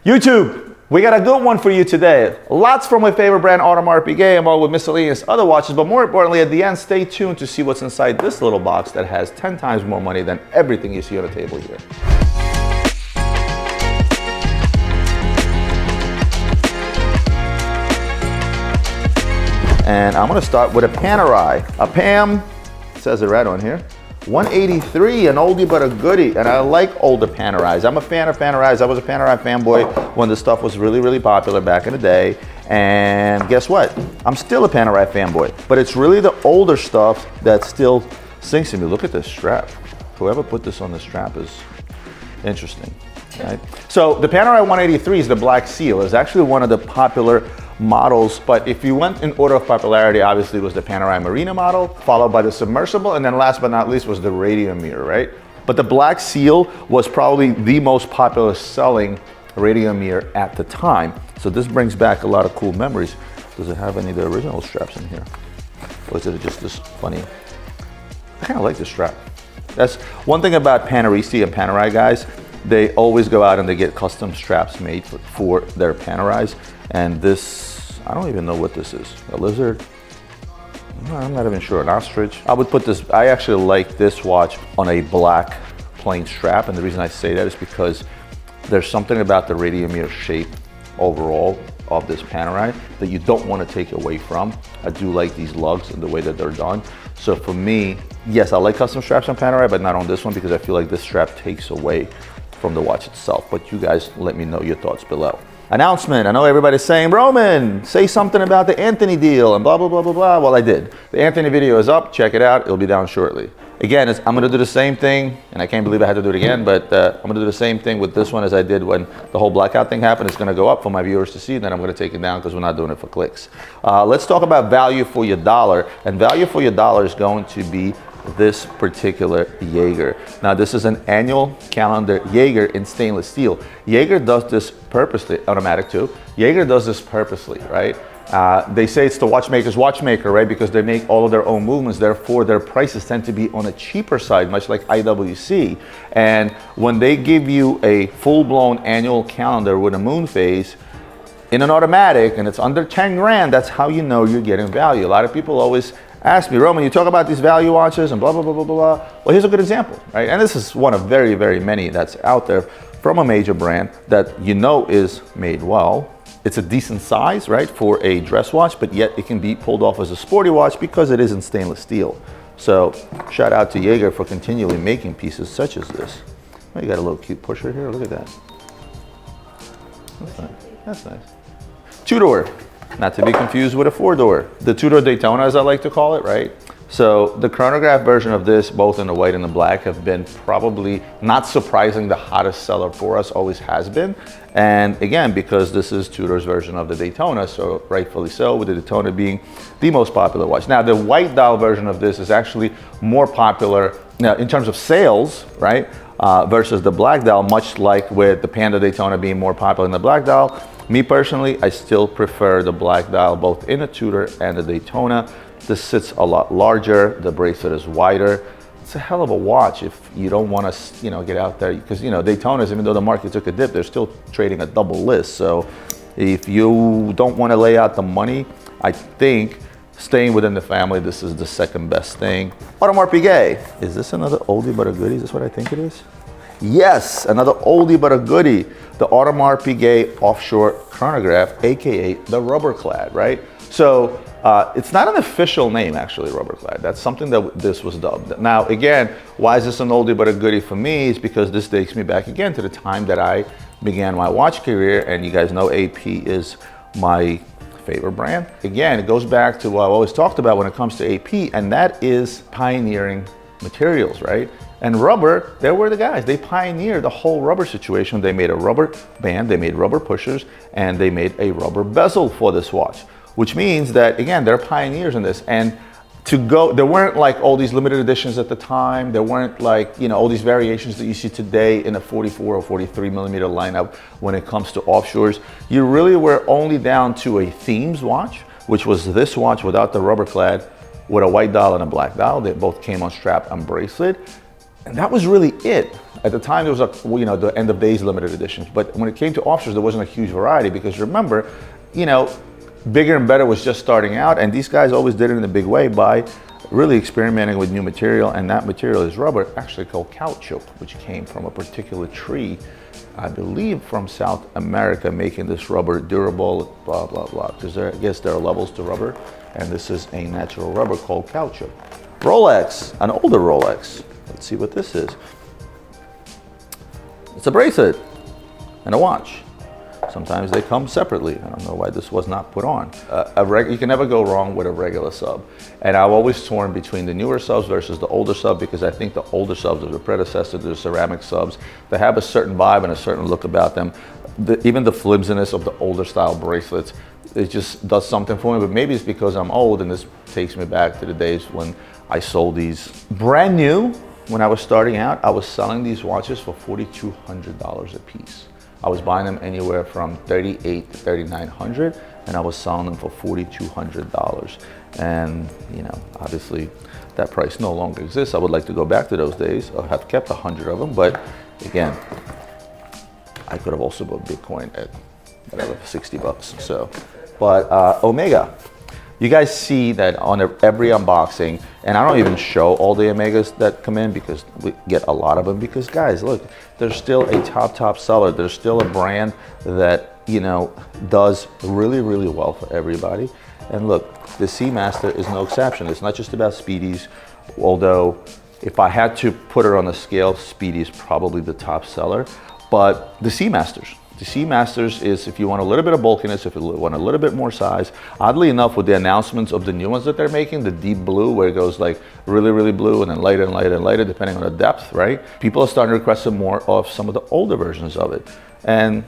YouTube, we got a good one for you today. Lots from my favorite brand, 𝗙𝗰𝗲𝗄𝗃, along with miscellaneous other watches, but more importantly, at the end, stay tuned to see what's inside this little box that has 10 times more money than everything you see on the table here. And I'm gonna start with a Panerai. A Pam, says it right on here. 183, an oldie but a goodie, and I like older Panerais. I'm a fan of Panerais. I was a Panerai fanboy when this stuff was really, really popular back in the day. And guess what? I'm still a Panerai fanboy, but it's really the older stuff that still sinks to me. Look at this strap. Whoever put this on the strap is interesting. Right? So the Panerai 183 is the Black Seal. It's actually one of the popular models, but if you went in order of popularity, obviously it was the Panerai Marina model, followed by the Submersible, and then last but not least was the Radium-Mirror, right? But the Black Seal was probably the most popular selling Radium-Mirror at the time. So this brings back a lot of cool memories. Does it have any of the original straps in here? Or is it just this funny? I kind of like this strap. That's one thing about Panerai and Panerai guys. They always go out and they get custom straps made for their Panerais. And this, I don't even know what this is. A lizard? No, I'm not even sure. An ostrich? I would put this, I actually like this watch on a black plain strap. And the reason I say that is because there's something about the Radium-Mirror shape overall of this Panerai that you don't want to take away from. I do like these lugs and the way that they're done. So for me, yes, I like custom straps on Panerai, but not on this one because I feel like this strap takes away from the watch itself. But you guys let me know your thoughts below. Announcement. I know everybody's saying, Roman, say something about the Anthony deal and blah, blah, blah, blah, blah. Well, I did. The Anthony video is up. Check it out. It'll be down shortly. Again, I'm going to do the same thing, and I can't believe I had to do it again, but I'm going to do the same thing with this one as I did when the whole blackout thing happened. It's going to go up for my viewers to see, and then I'm going to take it down because we're not doing it for clicks. Let's talk about value for your dollar, and value for your dollar is going to be this particular Jaeger. Now this is an annual calendar Jaeger in stainless steel. Jaeger does this purposely, automatic too. Jaeger does this purposely, right? They say it's the watchmaker's watchmaker, right? Because they make all of their own movements, therefore their prices tend to be on a cheaper side, much like IWC. And when they give you a full-blown annual calendar with a moon phase in an automatic and it's under 10 grand, that's how you know you're getting value. A lot of people always ask me, Roman, you talk about these value watches and blah, blah, blah, blah, blah. Well, here's a good example, right? And this is one of very, very many that's out there from a major brand that you know is made well. It's a decent size, right, for a dress watch, but yet it can be pulled off as a sporty watch because it is in stainless steel. So shout out to Jaeger for continually making pieces such as this. Oh, you got a little cute pusher here, look at that. That's nice, that's nice. Two-door. Not to be confused with a four-door. The two-door Daytona, as I like to call it, right? So the chronograph version of this, both in the white and the black, have been probably, not surprising, the hottest seller for us, always has been. And again, because this is Tudor's version of the Daytona, so rightfully so, with the Daytona being the most popular watch. Now, the white dial version of this is actually more popular now in terms of sales, right? Versus the black dial, much like with the Panda Daytona being more popular than the black dial. Me personally, I still prefer the black dial both in the Tudor and the Daytona. This sits a lot larger, the bracelet is wider. It's a hell of a watch if you don't want to, get out there, because Daytonas, even though the market took a dip, they're still trading a double list. So if you don't want to lay out the money, I think staying within the family, this is the second best thing. 𝗙𝗰𝗲𝗄𝗃. Is this another oldie but a goodie? Is this what I think it is? Yes, another oldie but a goodie. The 𝗙𝗰𝗲𝗄𝗃 offshore chronograph, aka the rubber clad, right? So it's not an official name, actually, rubber clad. That's something that this was dubbed. Now, again, why is this an oldie but a goodie for me? Is because this takes me back again to the time that I began my watch career, and you guys know AP is my favorite brand. Again, it goes back to what I've always talked about when it comes to AP, and that is pioneering materials, right? And rubber, they were the guys. They pioneered the whole rubber situation. They made a rubber band, they made rubber pushers, and they made a rubber bezel for this watch, which means that, again, they're pioneers in this. And there weren't like all these limited editions at the time. There weren't like, all these variations that you see today in a 44 or 43 millimeter lineup when it comes to offshores. You really were only down to a themes watch, which was this watch without the rubber clad, with a white dial and a black dial. They both came on strap and bracelet. And that was really it. At the time, there was the end of days limited editions. But when it came to offshores, there wasn't a huge variety because remember, bigger and better was just starting out, and these guys always did it in a big way by really experimenting with new material, and that material is rubber, actually called caoutchouc, which came from a particular tree, I believe from South America, making this rubber durable, blah, blah, blah. Because I guess there are levels to rubber, and this is a natural rubber called caoutchouc. Rolex, an older Rolex. Let's see what this is. It's a bracelet and a watch. Sometimes they come separately. I don't know why this was not put on. You can never go wrong with a regular sub. And I've always torn between the newer subs versus the older sub because I think the older subs are the predecessor to the ceramic subs. They have a certain vibe and a certain look about them. Even the flimsiness of the older style bracelets, it just does something for me, but maybe it's because I'm old and this takes me back to the days when I sold these brand new. When I was starting out, I was selling these watches for $4,200 a piece. I was buying them anywhere from $3,800 to $3,900, and I was selling them for $4,200. And obviously that price no longer exists. I would like to go back to those days. I have kept 100 of them, but again, I could have also bought Bitcoin at whatever, 60 bucks. So, but Omega. You guys see that on every unboxing, and I don't even show all the Omegas that come in because we get a lot of them because guys, look, there's still a top seller. There's still a brand that, does really, really well for everybody. And look, the Seamaster is no exception. It's not just about Speedies, although if I had to put it on a scale, Speedy is probably the top seller, but the Seamasters. The Seamasters is if you want a little bit of bulkiness, if you want a little bit more size. Oddly enough, with the announcements of the new ones that they're making, the deep blue, where it goes like really, really blue and then lighter and lighter and lighter, depending on the depth, right? People are starting to request some more of some of the older versions of it. And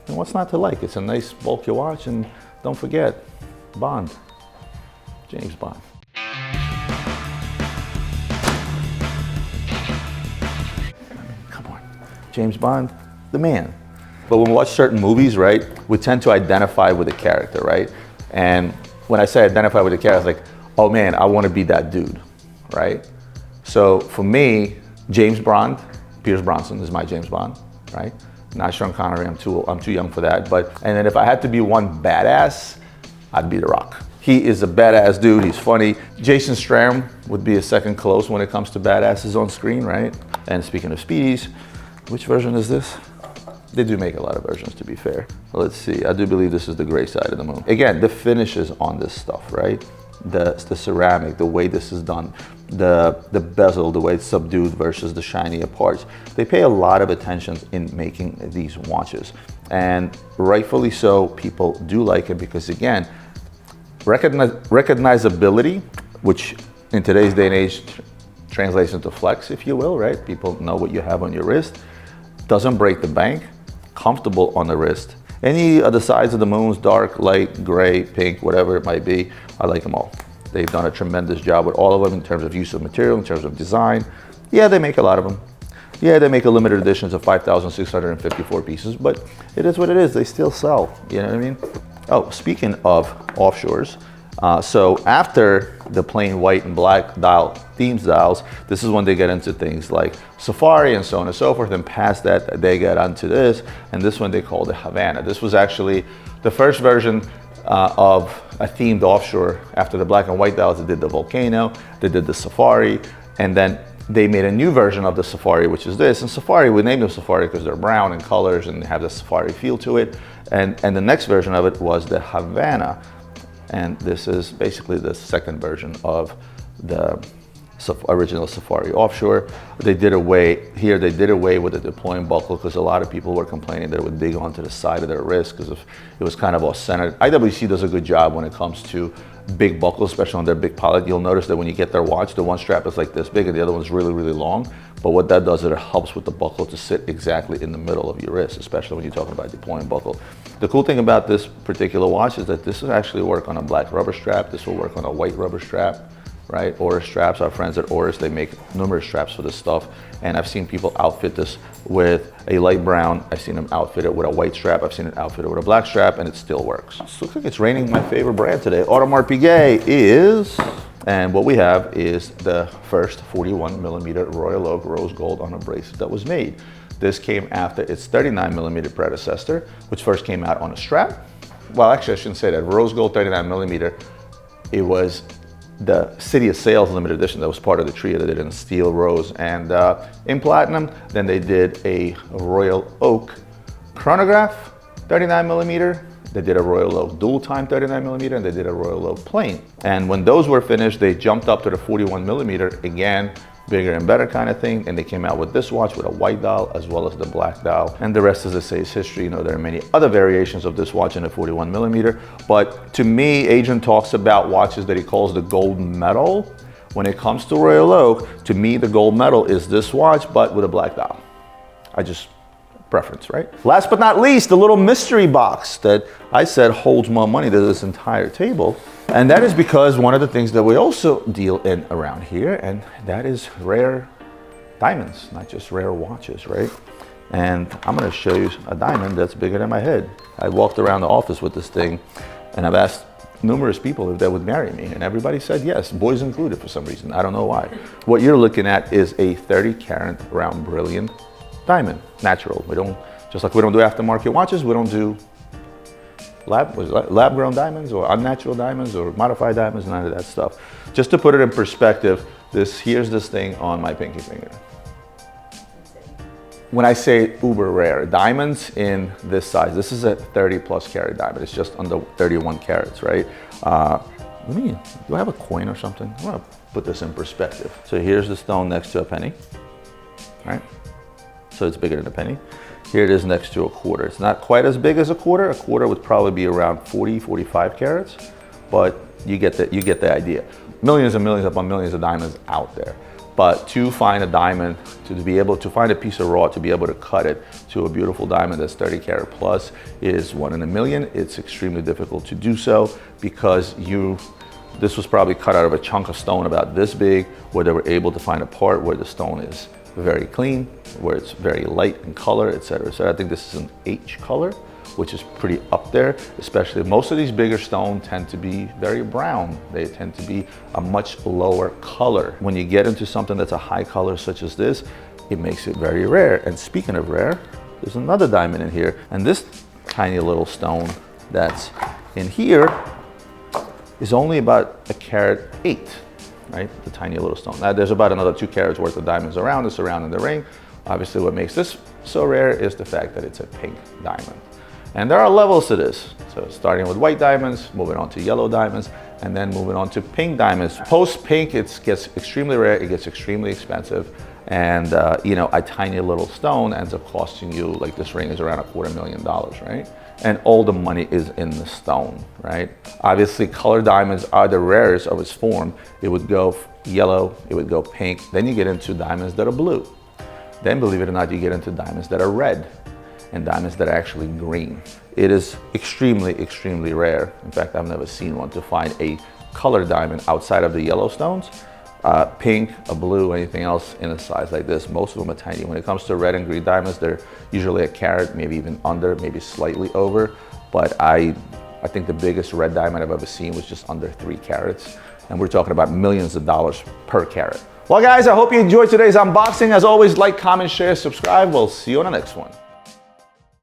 what's not to like? It's a nice bulky watch, and don't forget, Bond, James Bond. Come on, James Bond, the man. But when we watch certain movies, right, we tend to identify with the character, right? And when I say identify with the character, it's like, oh man, I want to be that dude, right? So for me, James Bond, Pierce Brosnan is my James Bond, right? Not Sean Connery, I'm too young for that. And then if I had to be one badass, I'd be The Rock. He is a badass dude, he's funny. Jason Statham would be a second close when it comes to badasses on screen, right? And speaking of Speedies, which version is this? They do make a lot of versions, to be fair. Let's see, I do believe this is the gray side of the moon. Again, the finishes on this stuff, right? The ceramic, the way this is done, the bezel, the way it's subdued versus the shinier parts. They pay a lot of attention in making these watches. And rightfully so, people do like it because again, recognizability, which in today's day and age translates into flex, if you will, right? People know what you have on your wrist. Doesn't break the bank, comfortable on the wrist. Any of the sides of the moons, dark, light, gray, pink, whatever it might be, I like them all. They've done a tremendous job with all of them in terms of use of material, in terms of design. Yeah, they make a lot of them. Yeah, they make a limited editions of 5,654 pieces, but it is what it is. They still sell, you know what I mean? Oh, speaking of offshores, so after the plain white and black themes dials, this is when they get into things like Safari and so on and so forth, and past that they get onto this, and this one they call the Havana. This was actually the first version of a themed offshore. After the black and white dials, they did the Volcano, they did the Safari, and then they made a new version of the Safari, which is this. And Safari, we named them Safari because they're brown in colors and have the Safari feel to it. And the next version of it was the Havana. And this is basically the second version of the original Safari offshore. They did away with the deploying buckle because a lot of people were complaining that it would dig onto the side of their wrist because it was kind of off-centered. IWC does a good job when it comes to big buckles, especially on their big pilot. You'll notice that when you get their watch, the one strap is like this big and the other one's really, really long. But what that does is it helps with the buckle to sit exactly in the middle of your wrist, especially when you're talking about deploying buckle. The cool thing about this particular watch is that this will actually work on a black rubber strap. This will work on a white rubber strap, right? Oris straps, our friends at Oris, they make numerous straps for this stuff. And I've seen people outfit this with a light brown. I've seen them outfit it with a white strap. I've seen it outfitted with a black strap, and it still works. So it looks like it's raining my favorite brand today. Audemars Piguet is And what we have is the first 41mm Royal Oak rose gold on a bracelet that was made. This came after its 39mm predecessor, which first came out on a strap. Well, actually, I shouldn't say that. Rose gold 39mm, it was the City of Sales limited edition that was part of the trio that did it in steel, rose, and in platinum. Then they did a Royal Oak chronograph 39mm. They did a Royal Oak dual time 39mm, and they did a Royal Oak plain. And when those were finished, they jumped up to the 41mm, again, bigger and better kind of thing. And they came out with this watch with a white dial as well as the black dial. And the rest, as I say, is history. You know, there are many other variations of this watch in the 41mm. But to me, Adrian talks about watches that he calls the gold medal. When it comes to Royal Oak, to me, the gold medal is this watch, but with a black dial. Preference, right? Last but not least, the little mystery box that I said holds more money than this entire table. And that is because one of the things that we also deal in around here, and that is rare diamonds, not just rare watches, right? And I'm gonna show you a diamond that's bigger than my head. I walked around the office with this thing, and I've asked numerous people if they would marry me, and everybody said yes, boys included for some reason. I don't know why. What you're looking at is a 30-carat round brilliant diamond, natural. We don't, just like we don't do aftermarket watches, we don't do lab-grown diamonds or unnatural diamonds or modified diamonds, none of that stuff. Just to put it in perspective, here's this thing on my pinky finger. When I say uber rare, diamonds in this size, this is a 30+ carat diamond. It's just under 31 carats, right? Do I have a coin or something? I'm gonna put this in perspective. So here's the stone next to a penny, right? So it's bigger than a penny. Here it is next to a quarter. It's not quite as big as a quarter. A quarter would probably be around 40-45 carats, but you get the idea. Millions and millions upon millions of diamonds out there. But to find a diamond, to find a piece of raw, to be able to cut it to a beautiful diamond that's 30 carat plus is 1 in a million. It's extremely difficult to do so because this was probably cut out of a chunk of stone about this big, where they were able to find a part where the stone is very clean, where it's very light in color, etc. So I think this is an H color, which is pretty up there, especially most of these bigger stones tend to be very brown. They tend to be a much lower color. When you get into something that's a high color such as this, it makes it very rare. And speaking of rare, there's another diamond in here. And this tiny little stone that's in here is only about 1.8 carats. Right, the tiny little stone. Now there's about another 2 carats worth of diamonds around this, surrounding the ring. Obviously what makes this so rare is the fact that it's a pink diamond. And there are levels to this. So starting with white diamonds, moving on to yellow diamonds, and then moving on to pink diamonds. Post pink, it gets extremely rare, it gets extremely expensive. And you know, a tiny little stone ends up costing you, like this ring is around $250,000, right? And all the money is in the stone, right? Obviously, colored diamonds are the rarest of its form. It would go yellow, it would go pink. Then you get into diamonds that are blue. Then, believe it or not, you get into diamonds that are red and diamonds that are actually green. It is extremely, extremely rare. In fact, I've never seen one to find a colored diamond outside of the yellow stones. Pink, a blue, anything else in a size like this. Most of them are tiny. When it comes to red and green diamonds, they're usually 1 carat, maybe even under, maybe slightly over. But I think the biggest red diamond I've ever seen was just under 3 carats. And we're talking about millions of dollars per carat. Well guys, I hope you enjoyed today's unboxing. As always, like, comment, share, subscribe. We'll see you on the next one.